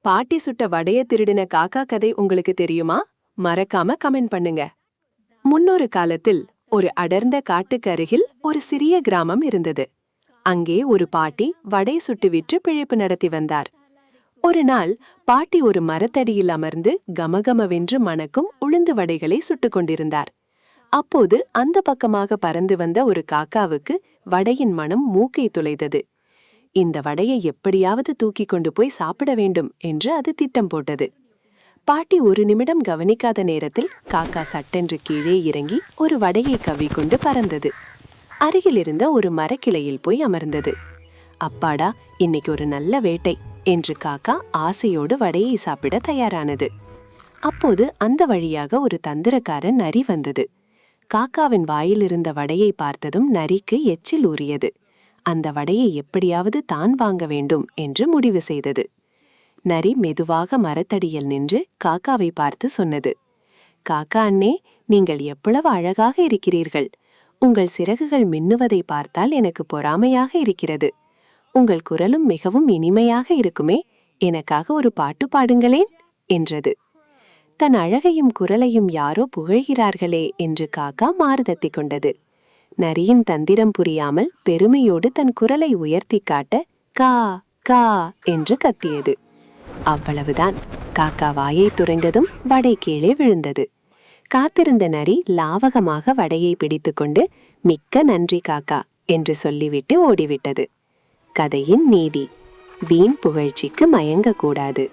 பாட்டி சுட்ட வடைய திருடின காக்கா கதை உங்களுக்கு தெரியுமா? மறக்காம கமெண்ட் பண்ணுங்க. முன்னொரு காலத்தில் ஒரு அடர்ந்த காட்டுக்கு அருகில் ஒரு சிறிய கிராமம் இருந்தது. அங்கே ஒரு பாட்டி வடை சுட்டு விற்று பிழைப்பு நடத்தி வந்தார். ஒரு நாள் பாட்டி ஒரு மரத்தடியில் அமர்ந்து கமகமவென்று மணக்கும் உளுந்து வடைகளை சுட்டுக் கொண்டிருந்தார். அப்போது அந்த பக்கமாக பறந்து வந்த ஒரு காக்காவுக்கு வடையின் மனம் மூக்கை துளைத்தது. இந்த வடையை எப்படியாவது தூக்கி கொண்டு போய் சாப்பிட வேண்டும் என்று அது திட்டம் போட்டது. பாட்டி ஒரு நிமிடம் கவனிக்காத நேரத்தில் காக்கா சட்டென்று கீழே இறங்கி ஒரு வடையை கவ்விக்கொண்டு பறந்தது. அருகில் இருந்த ஒரு மரக்கிளையில் போய் அமர்ந்தது. அப்பாடா, இன்னைக்கு ஒரு நல்ல வேட்டை என்று காக்கா ஆசையோடு வடையை சாப்பிட தயாரானது. அப்போது அந்த வழியாக ஒரு தந்திரக்காரன் நரி வந்தது. காக்காவின் வாயில் இருந்த வடையை பார்த்ததும் நரிக்கு எச்சில் ஊறியது. அந்த வடையை எப்படியாவது தான் வாங்க வேண்டும் என்று முடிவு செய்தது. நரி மெதுவாக மரத்தடியில் நின்று காக்காவை பார்த்து சொன்னது, காக்கா அண்ணே, நீங்கள் எவ்வளவு அழகாக இருக்கிறீர்கள். உங்கள் சிறகுகள் மின்னுவதை பார்த்தால் எனக்கு பொறாமையாக இருக்கிறது. உங்கள் குரலும் மிகவும் இனிமையாக இருக்குமே, எனக்காக ஒரு பாட்டு பாடுங்களேன் என்றது. தன் அழகையும் குரலையும் யாரோ புகழ்கிறார்களே என்று காக்கா மாறுதத்தி கொண்டது. நரியின் தந்திரம் புரியாமல் பெருமையோடு தன் குரலை உயர்த்தி காட்ட கா கா என்று கத்தியது. அவ்வளவுதான். காக்கா வாயை துறைந்ததும் வடை கீழே விழுந்தது. காத்திருந்த நரி லாவகமாக வடையை பிடித்துக்கொண்டு மிக்க நன்றி காக்கா என்று சொல்லிவிட்டு ஓடிவிட்டது. கதையின் நீதி: வீண் புகழ்ச்சிக்கு மயங்கக்கூடாது.